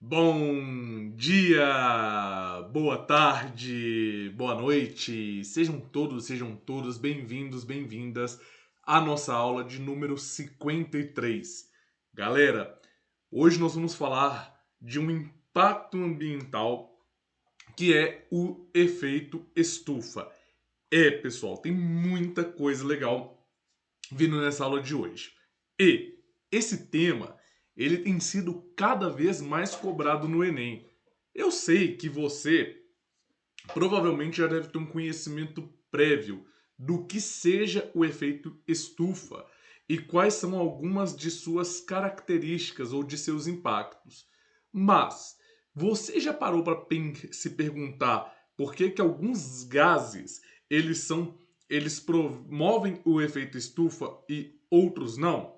Bom dia, boa tarde, boa noite, sejam todas bem-vindos, bem-vindas à nossa aula de número 53. Galera, hoje nós vamos falar de um impacto ambiental que é o efeito estufa. Pessoal, tem muita coisa legal vindo nessa aula de hoje. E esse tema, ele tem sido cada vez mais cobrado no Enem. Eu sei que você provavelmente já deve ter um conhecimento prévio do que seja o efeito estufa e quais são algumas de suas características ou de seus impactos. Mas você já parou para se perguntar por que alguns gases eles promovem o efeito estufa e outros não?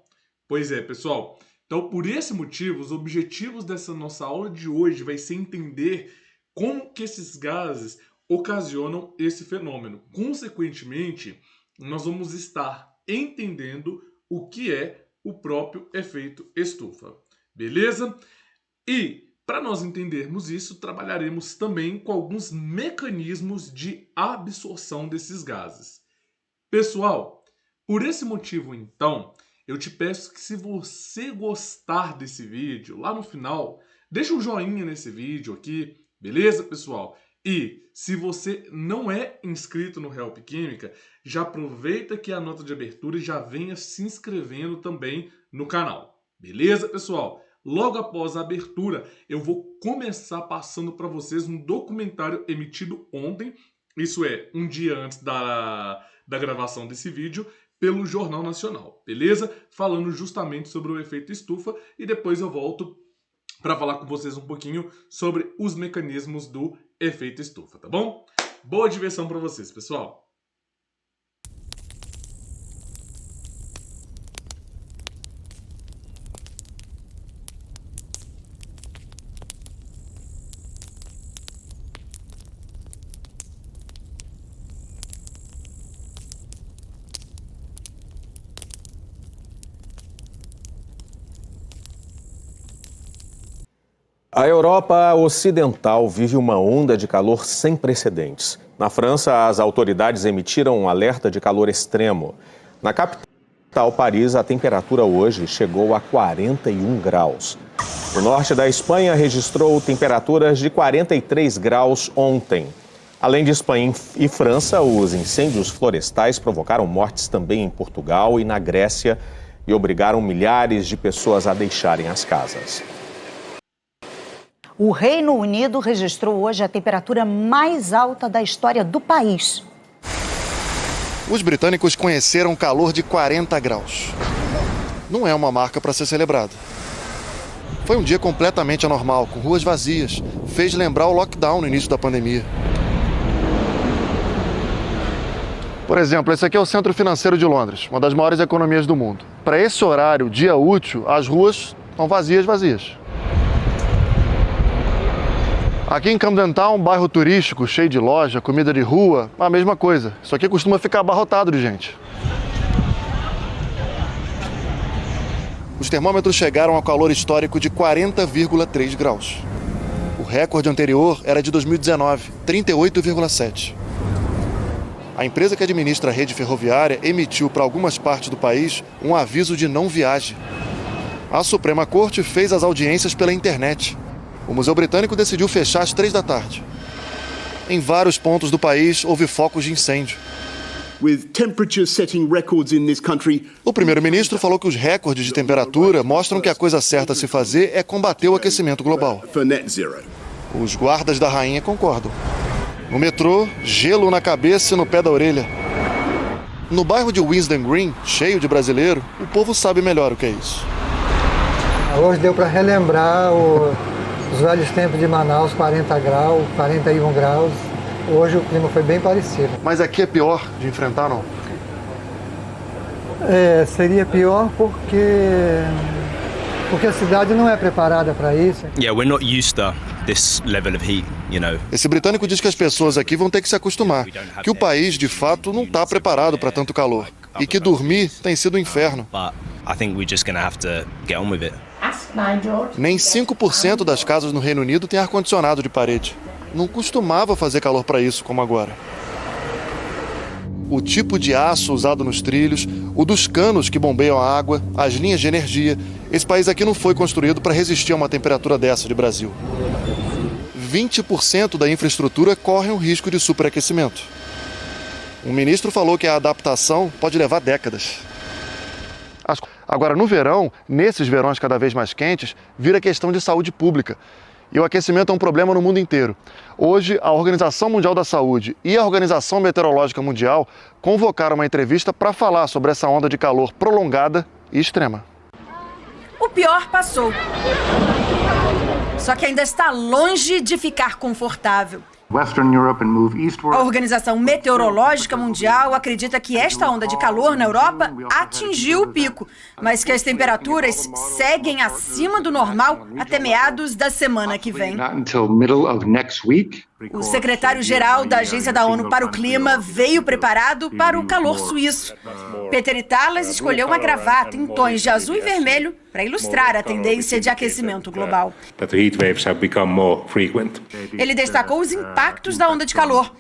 Pois é, pessoal. Então, por esse motivo, os objetivos dessa nossa aula de hoje vai ser entender como que esses gases ocasionam esse fenômeno. Consequentemente, nós vamos estar entendendo o que é o próprio efeito estufa. Beleza? E, para nós entendermos isso, trabalharemos também com alguns mecanismos de absorção desses gases. Pessoal, por esse motivo, então, eu te peço que, se você gostar desse vídeo, lá no final, deixa um joinha nesse vídeo aqui, beleza, pessoal? E se você não é inscrito no Help Química, já aproveita aqui a nota de abertura e já venha se inscrevendo também no canal, beleza, pessoal? Logo após a abertura, eu vou começar passando para vocês um documentário emitido ontem, isso é, um dia antes da gravação desse vídeo, pelo Jornal Nacional, beleza? Falando justamente sobre o efeito estufa e depois eu volto para falar com vocês um pouquinho sobre os mecanismos do efeito estufa, tá bom? Boa diversão para vocês, pessoal! A Europa Ocidental vive uma onda de calor sem precedentes. Na França, as autoridades emitiram um alerta de calor extremo. Na capital, Paris, a temperatura hoje chegou a 41 graus. O norte da Espanha registrou temperaturas de 43 graus ontem. Além de Espanha e França, os incêndios florestais provocaram mortes também em Portugal e na Grécia e obrigaram milhares de pessoas a deixarem as casas. O Reino Unido registrou hoje a temperatura mais alta da história do país. Os britânicos conheceram calor de 40 graus. Não é uma marca para ser celebrada. Foi um dia completamente anormal, com ruas vazias. Fez lembrar o lockdown no início da pandemia. Por exemplo, esse aqui é o Centro Financeiro de Londres, uma das maiores economias do mundo. Para esse horário, dia útil, as ruas estão vazias. Aqui em Camden Town, um bairro turístico, cheio de loja, comida de rua, a mesma coisa. Isso aqui costuma ficar abarrotado de gente. Os termômetros chegaram ao calor histórico de 40,3 graus. O recorde anterior era de 2019, 38,7. A empresa que administra a rede ferroviária emitiu para algumas partes do país um aviso de não viagem. A Suprema Corte fez as audiências pela internet. O Museu Britânico decidiu fechar às 3 da tarde. Em vários pontos do país, houve focos de incêndio. O primeiro-ministro falou que os recordes de temperatura mostram que a coisa certa a se fazer é combater o aquecimento global. Os guardas da rainha concordam. No metrô, gelo na cabeça e no pé da orelha. No bairro de Winston Green, cheio de brasileiro, o povo sabe melhor o que é isso. Hoje deu para relembrar os velhos tempos de Manaus, 40 graus, 41 graus. Hoje o clima foi bem parecido. Mas aqui é pior de enfrentar, não? Seria pior porque a cidade não é preparada para isso. Yeah, we're not used to this level of heat, you know. Esse britânico diz que as pessoas aqui vão ter que se acostumar, que o país, de fato, não está preparado para tanto calor e que dormir tem sido um inferno. But I think we're just gonna have to get on with it. Nem 5% das casas no Reino Unido tem ar-condicionado de parede. Não costumava fazer calor para isso como agora. O tipo de aço usado nos trilhos, o dos canos que bombeiam a água, as linhas de energia. Esse país aqui não foi construído para resistir a uma temperatura dessa de Brasil. 20% da infraestrutura corre o risco de superaquecimento. O ministro falou que a adaptação pode levar décadas. Agora, no verão, nesses verões cada vez mais quentes, vira questão de saúde pública. E o aquecimento é um problema no mundo inteiro. Hoje, a Organização Mundial da Saúde e a Organização Meteorológica Mundial convocaram uma entrevista para falar sobre essa onda de calor prolongada e extrema. O pior passou. Só que ainda está longe de ficar confortável. A Organização Meteorológica Mundial acredita que esta onda de calor na Europa atingiu o pico, mas que as temperaturas seguem acima do normal até meados da semana que vem. O secretário-geral da Agência da ONU para o Clima veio preparado para o calor suíço. Peter Italas escolheu uma gravata em tons de azul e vermelho para ilustrar a tendência de aquecimento global. Ele destacou os impactos da onda de calor.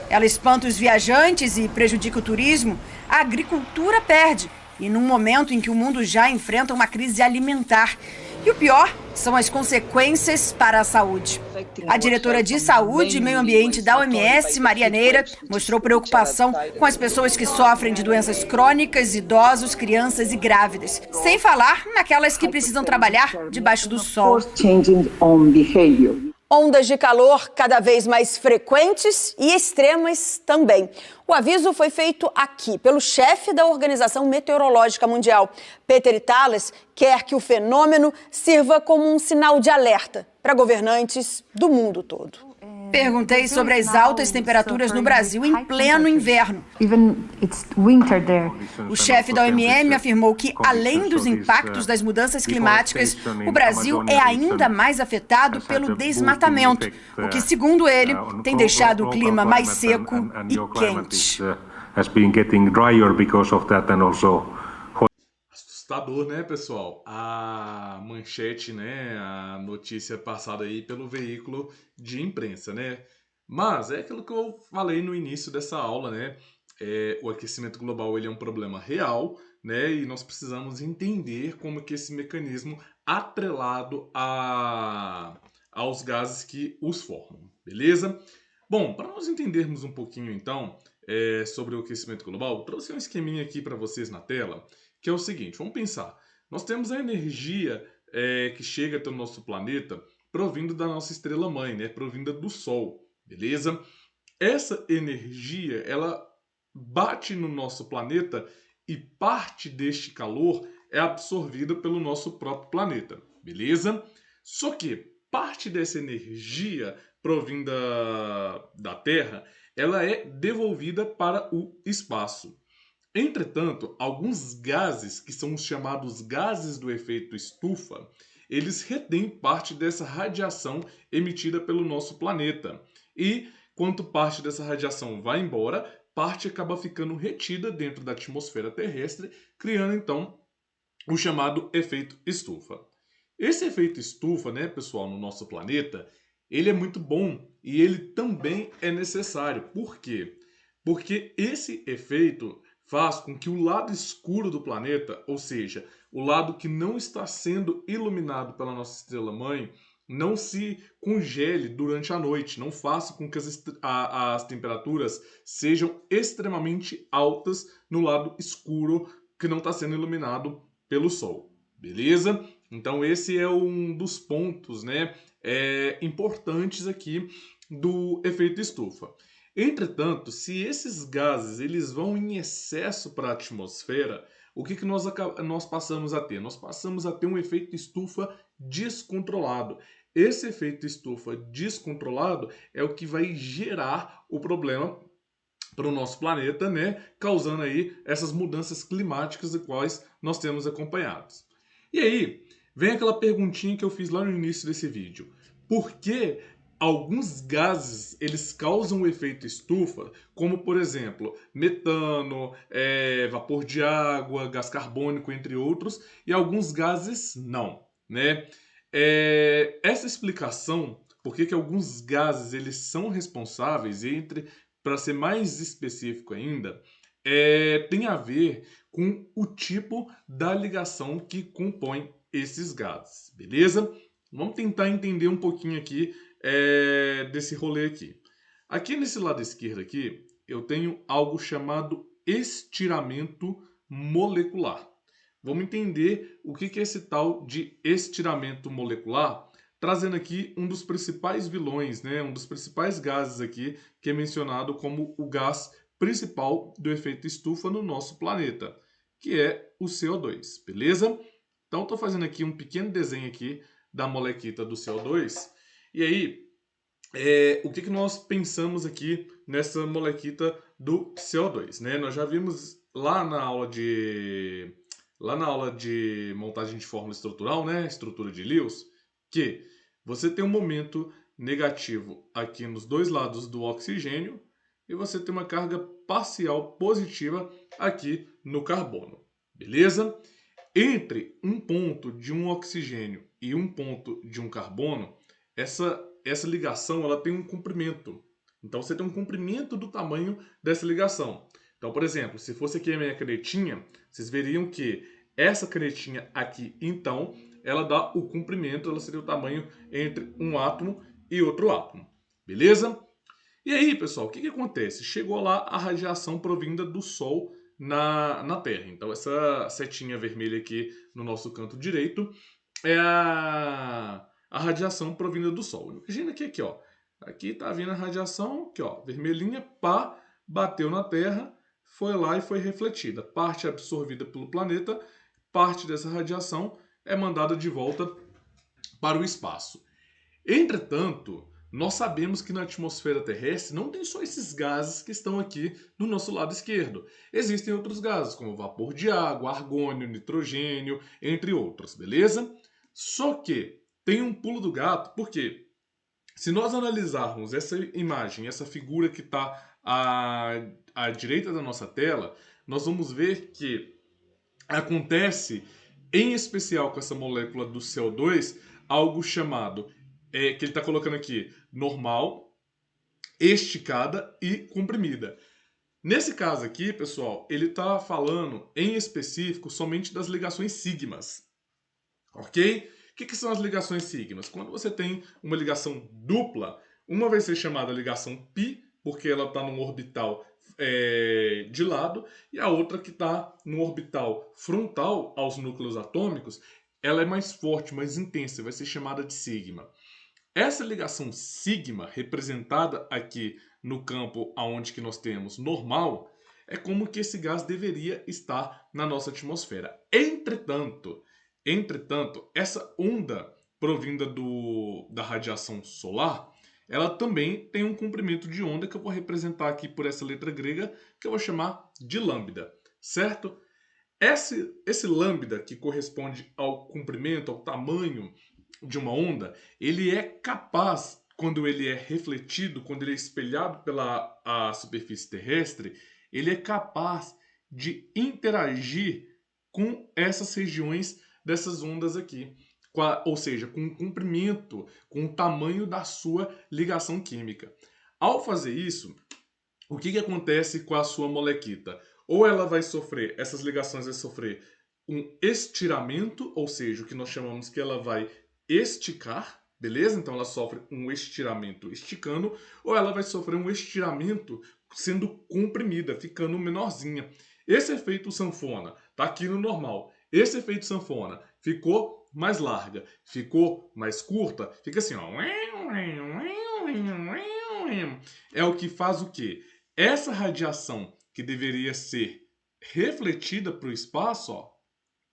Ela espanta os viajantes e prejudica o turismo. A agricultura perde. E num momento em que o mundo já enfrenta uma crise alimentar. E o pior são as consequências para a saúde. A diretora de Saúde e Meio Ambiente da OMS, Maria Neira, mostrou preocupação com as pessoas que sofrem de doenças crônicas, idosos, crianças e grávidas. Sem falar naquelas que precisam trabalhar debaixo do sol. Ondas de calor cada vez mais frequentes e extremas também. O aviso foi feito aqui pelo chefe da Organização Meteorológica Mundial. Peter Italas quer que o fenômeno sirva como um sinal de alerta para governantes do mundo todo. Perguntei sobre as altas temperaturas no Brasil em pleno inverno. O chefe da OMM afirmou que, além dos impactos das mudanças climáticas, o Brasil é ainda mais afetado pelo desmatamento, o que, segundo ele, tem deixado o clima mais seco e quente. Assustador, né, pessoal? A manchete, né, a notícia passada aí pelo veículo de imprensa, né? Mas é aquilo que eu falei no início dessa aula, né? O aquecimento global ele é um problema real, né? E nós precisamos entender como que esse mecanismo atrelado aos gases que os formam, beleza? Bom, para nós entendermos um pouquinho, então, sobre o aquecimento global, trouxe um esqueminha aqui para vocês na tela, que é o seguinte, vamos pensar. Nós temos a energia que chega até o nosso planeta provindo da nossa estrela-mãe, né? Provinda do Sol, beleza? Essa energia, ela bate no nosso planeta e parte deste calor é absorvida pelo nosso próprio planeta, beleza? Só que parte dessa energia provinda da Terra, ela é devolvida para o espaço. Entretanto, alguns gases, que são os chamados gases do efeito estufa, eles retêm parte dessa radiação emitida pelo nosso planeta. E, quando parte dessa radiação vai embora, parte acaba ficando retida dentro da atmosfera terrestre, criando, então, o chamado efeito estufa. Esse efeito estufa, né, pessoal, no nosso planeta, ele é muito bom e ele também é necessário. Por quê? Porque esse efeito faz com que o lado escuro do planeta, ou seja, o lado que não está sendo iluminado pela nossa estrela-mãe, não se congele durante a noite, não faça com que as temperaturas sejam extremamente altas no lado escuro que não está sendo iluminado pelo Sol, beleza? Então esse é um dos pontos, né, importantes aqui do efeito estufa. Entretanto, se esses gases eles vão em excesso para a atmosfera, o que nós passamos a ter? Nós passamos a ter um efeito estufa descontrolado. Esse efeito estufa descontrolado é o que vai gerar o problema para o nosso planeta, né? Causando aí essas mudanças climáticas das quais nós temos acompanhados. E aí, vem aquela perguntinha que eu fiz lá no início desse vídeo. Por que alguns gases eles causam o efeito estufa, como por exemplo metano, vapor de água, gás carbônico, entre outros, e alguns gases não? né? Essa explicação, por que alguns gases eles são responsáveis, para ser mais específico ainda, tem a ver com o tipo da ligação que compõe esses gases, beleza? Vamos tentar entender um pouquinho aqui desse rolê aqui. Aqui nesse lado esquerdo aqui, eu tenho algo chamado estiramento molecular. Vamos entender o que é esse tal de estiramento molecular, trazendo aqui um dos principais vilões, né? Um dos principais gases aqui, que é mencionado como o gás principal do efeito estufa no nosso planeta, que é o CO2, beleza? Então, estou fazendo aqui um pequeno desenho aqui da molequita do CO2, e aí, o que nós pensamos aqui nessa molequita do CO2, né? Nós já vimos lá na aula de montagem de fórmula estrutural, né? Estrutura de Lewis, que você tem um momento negativo aqui nos dois lados do oxigênio e você tem uma carga parcial positiva aqui no carbono, beleza? Entre um ponto de um oxigênio e um ponto de um carbono, essa ligação ela tem um comprimento. Então você tem um comprimento do tamanho dessa ligação. Então, por exemplo, se fosse aqui a minha canetinha, vocês veriam que essa canetinha aqui, então, ela dá o comprimento, ela seria o tamanho entre um átomo e outro átomo. Beleza? E aí, pessoal, o que acontece? Chegou lá a radiação provinda do Sol na Terra. Então, essa setinha vermelha aqui no nosso canto direito é a radiação provinda do Sol. Imagina que aqui, ó. Aqui tá vindo a radiação, aqui, ó, vermelhinha, pá, bateu na Terra, foi lá e foi refletida. Parte é absorvida pelo planeta, parte dessa radiação é mandada de volta para o espaço. Entretanto, nós sabemos que na atmosfera terrestre não tem só esses gases que estão aqui no nosso lado esquerdo. Existem outros gases, como vapor de água, argônio, nitrogênio, entre outros, beleza? Só que tem um pulo do gato, porque se nós analisarmos essa imagem, essa figura que está à direita da nossa tela, nós vamos ver que acontece, em especial com essa molécula do CO2, algo chamado, que ele está colocando aqui, normal, esticada e comprimida. Nesse caso aqui, pessoal, ele está falando, em específico, somente das ligações sigmas. Ok? O que são as ligações sigmas? Quando você tem uma ligação dupla, uma vai ser chamada ligação pi, porque ela está num orbital de lado, e a outra que está no orbital frontal aos núcleos atômicos, ela é mais forte, mais intensa, vai ser chamada de sigma. Essa ligação sigma, representada aqui no campo onde que nós temos normal, é como que esse gás deveria estar na nossa atmosfera. Entretanto, essa onda provinda da radiação solar, ela também tem um comprimento de onda que eu vou representar aqui por essa letra grega, que eu vou chamar de lambda, certo? Esse lambda, que corresponde ao comprimento, ao tamanho de uma onda, ele é capaz, quando ele é refletido, quando ele é espelhado pela a superfície terrestre, ele é capaz de interagir com essas regiões dessas ondas aqui, ou seja, com o comprimento, com o tamanho da sua ligação química. Ao fazer isso, o que acontece com a sua molequita? Ou ela vai sofrer, essas ligações vão sofrer um estiramento, ou seja, o que nós chamamos que ela vai esticar, beleza? Então ela sofre um estiramento esticando, ou ela vai sofrer um estiramento sendo comprimida, ficando menorzinha. Esse efeito sanfona está aqui no normal. Esse efeito sanfona ficou mais larga, ficou mais curta, fica assim, ó. É o que faz o quê? Essa radiação que deveria ser refletida para o espaço, ó.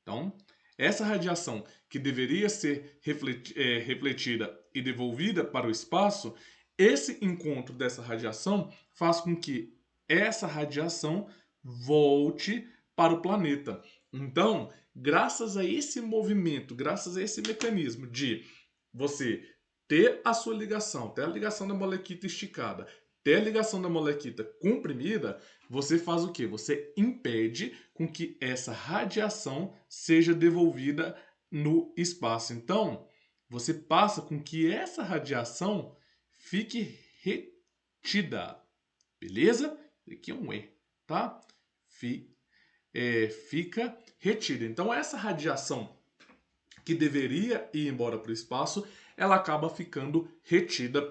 Então, essa radiação que deveria ser refletida e devolvida para o espaço, esse encontro dessa radiação faz com que essa radiação volte para o planeta. Então, graças a esse movimento, graças a esse mecanismo de você ter a sua ligação, ter a ligação da molequita esticada, ter a ligação da molequita comprimida, você faz o quê? Você impede com que essa radiação seja devolvida no espaço. Então, você passa com que essa radiação fique retida. Beleza? Aqui é um E, tá? Fica retida. Então, essa radiação que deveria ir embora para o espaço, ela acaba ficando retida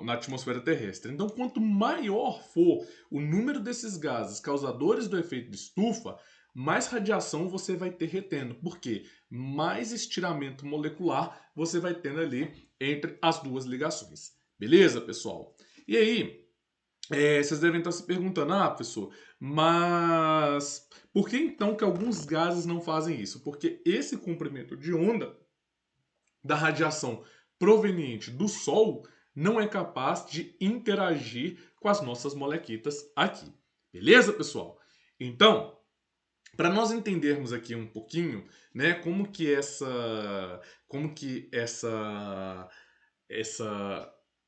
na atmosfera terrestre. Então, quanto maior for o número desses gases causadores do efeito de estufa, mais radiação você vai ter retendo. Por quê? Mais estiramento molecular você vai tendo ali entre as duas ligações. Beleza, pessoal? E aí, vocês devem estar se perguntando, professor, mas por que então que alguns gases não fazem isso? Porque esse comprimento de onda da radiação proveniente do Sol não é capaz de interagir com as nossas molequitas aqui. Beleza, pessoal? Então, para nós entendermos aqui um pouquinho, né, como que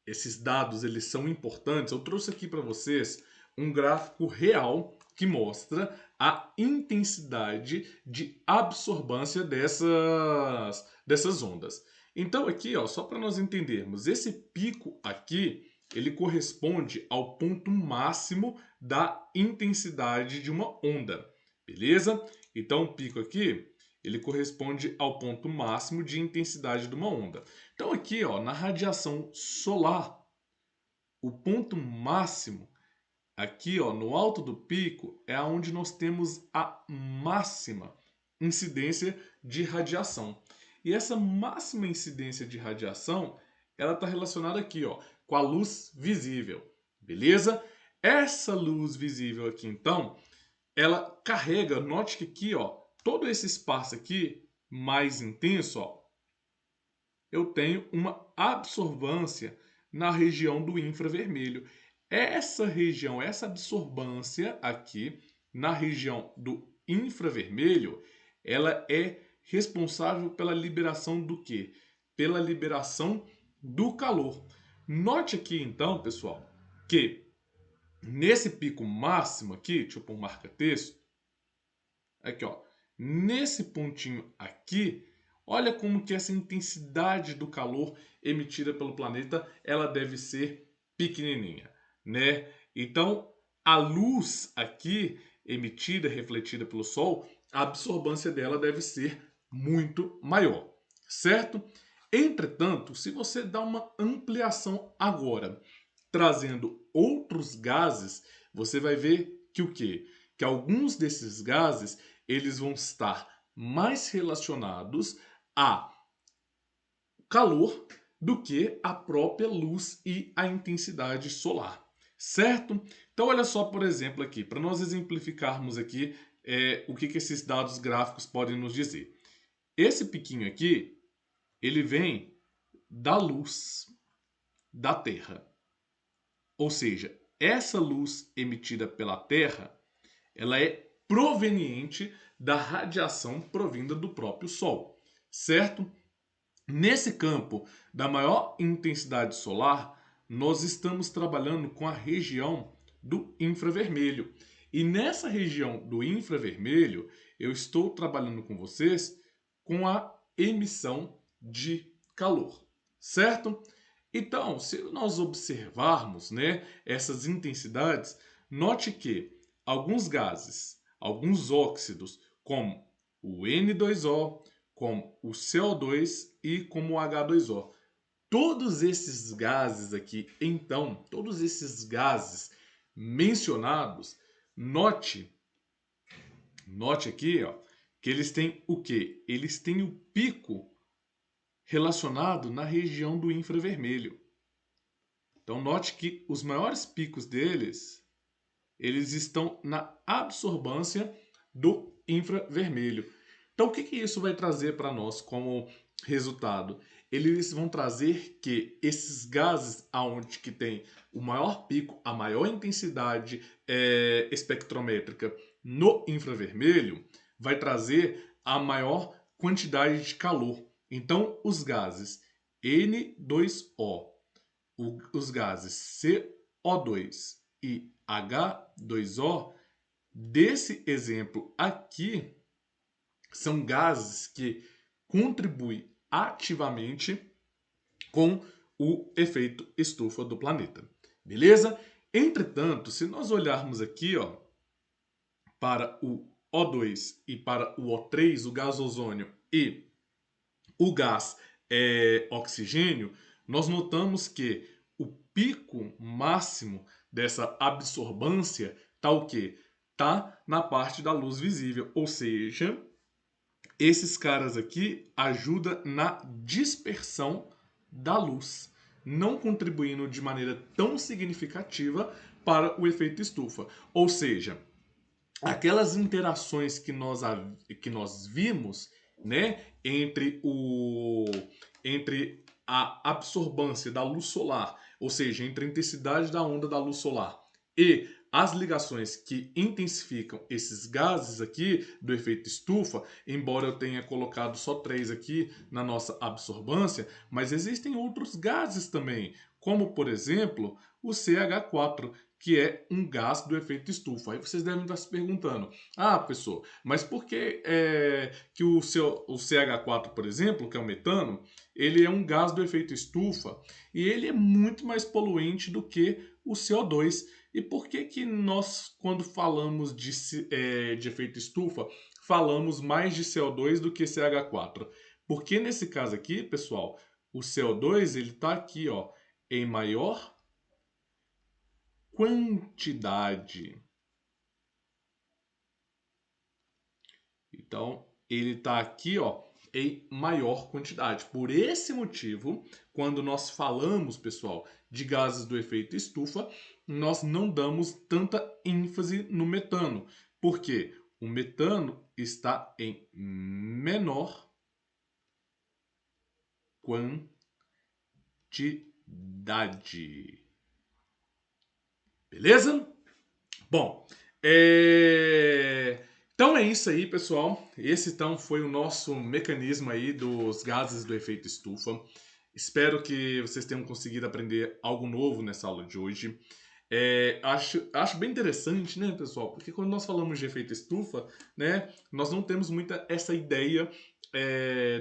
esses dados eles são importantes, eu trouxe aqui para vocês um gráfico real que mostra a intensidade de absorvância dessas ondas. Então aqui, ó, só para nós entendermos, esse pico aqui, ele corresponde ao ponto máximo da intensidade de uma onda, beleza? Então o pico aqui, ele corresponde ao ponto máximo de intensidade de uma onda. Então aqui, ó, na radiação solar, o ponto máximo, aqui, ó, no alto do pico, é onde nós temos a máxima incidência de radiação. E essa máxima incidência de radiação, ela está relacionada aqui, ó, com a luz visível, beleza? Essa luz visível aqui, então, ela carrega, note que aqui, ó, todo esse espaço aqui, mais intenso, ó, eu tenho uma absorvância na região do infravermelho. Essa região, essa absorvância aqui, na região do infravermelho, ela é responsável pela liberação do quê? Pela liberação do calor. Note aqui, então, pessoal, que nesse pico máximo aqui, deixa eu pôr um marca-texto, aqui, ó, nesse pontinho aqui, olha como que essa intensidade do calor emitida pelo planeta, ela deve ser pequenininha, né? Então, a luz aqui emitida, refletida pelo Sol, a absorvância dela deve ser muito maior, certo? Entretanto, se você dá uma ampliação agora, trazendo outros gases, você vai ver que o quê? Que alguns desses gases, eles vão estar mais relacionados a calor do que a própria luz e a intensidade solar, certo? Então olha só, por exemplo, aqui, para nós exemplificarmos aqui o que esses dados gráficos podem nos dizer. Esse piquinho aqui, ele vem da luz da Terra. Ou seja, essa luz emitida pela Terra, ela é proveniente da radiação provinda do próprio Sol, certo? Nesse campo da maior intensidade solar, nós estamos trabalhando com a região do infravermelho. E nessa região do infravermelho, eu estou trabalhando com vocês com a emissão de calor, certo? Então, se nós observarmos, né, essas intensidades, note que alguns gases, alguns óxidos, como o N2O, como o CO2 e como o H2O. Todos esses gases aqui, então, todos esses gases mencionados, note aqui, ó, que eles têm o quê? Eles têm o pico relacionado na região do infravermelho. Então, note que os maiores picos deles, eles estão na absorvância do infravermelho. Então, o que isso vai trazer para nós como resultado? Eles vão trazer que esses gases aonde que tem o maior pico, a maior intensidade espectrométrica no infravermelho, vai trazer a maior quantidade de calor. Então, os gases N2O, os gases CO2 e H2O, desse exemplo aqui, são gases que contribuem ativamente com o efeito estufa do planeta. Beleza? Entretanto, se nós olharmos aqui, ó, para o O2 e para o O3, o gás ozônio e o gás oxigênio, nós notamos que o pico máximo dessa absorvância tá o quê? Tá na parte da luz visível, ou seja, esses caras aqui ajudam na dispersão da luz, não contribuindo de maneira tão significativa para o efeito estufa. Ou seja, aquelas interações que nós vimos, né, entre a absorvância da luz solar, ou seja, entre a intensidade da onda da luz solar e as ligações que intensificam esses gases aqui do efeito estufa, embora eu tenha colocado só 3 aqui na nossa absorvância, mas existem outros gases também, como por exemplo o CH4, que é um gás do efeito estufa. Aí vocês devem estar se perguntando, pessoal, mas por que que o CH4, por exemplo, que é o metano, ele é um gás do efeito estufa e ele é muito mais poluente do que o CO2. E por que que nós, quando falamos de efeito estufa, falamos mais de CO2 do que CH4? Porque nesse caso aqui, pessoal, o CO2 ele está aqui, ó, em maior quantidade. Então, ele está aqui, ó, em maior quantidade. Por esse motivo, quando nós falamos, pessoal, de gases do efeito estufa, nós não damos tanta ênfase no metano. Por quê? O metano está em menor quantidade. Beleza? Bom, então é isso aí, pessoal. Esse então foi o nosso mecanismo aí dos gases do efeito estufa. Espero que vocês tenham conseguido aprender algo novo nessa aula de hoje. Acho bem interessante, né, pessoal? Porque quando nós falamos de efeito estufa, né, nós não temos muita essa ideia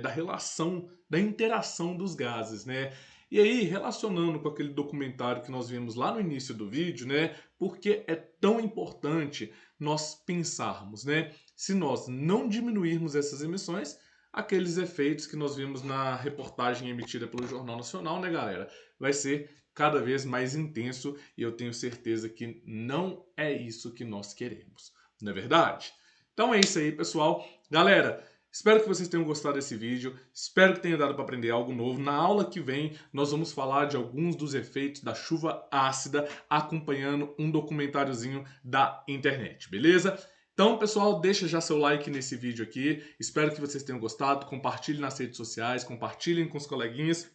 da relação, da interação dos gases, né? E aí, relacionando com aquele documentário que nós vimos lá no início do vídeo, né? Porque é tão importante nós pensarmos, né? Se nós não diminuirmos essas emissões, aqueles efeitos que nós vimos na reportagem emitida pelo Jornal Nacional, né, galera? Vai ser cada vez mais intenso e eu tenho certeza que não é isso que nós queremos, não é verdade? Então é isso aí, pessoal. Galera, espero que vocês tenham gostado desse vídeo, espero que tenha dado para aprender algo novo. Na aula que vem, nós vamos falar de alguns dos efeitos da chuva ácida, acompanhando um documentáriozinho da internet, beleza? Então, pessoal, deixa já seu like nesse vídeo aqui, espero que vocês tenham gostado, compartilhem nas redes sociais, compartilhem com os coleguinhas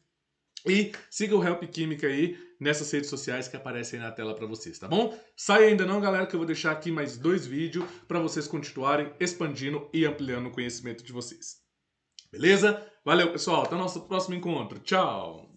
e siga o Help Química aí nessas redes sociais que aparecem aí na tela para vocês, tá bom? Sai ainda não, galera, que eu vou deixar aqui mais 2 vídeos para vocês continuarem expandindo e ampliando o conhecimento de vocês. Beleza? Valeu, pessoal. Até o nosso próximo encontro. Tchau!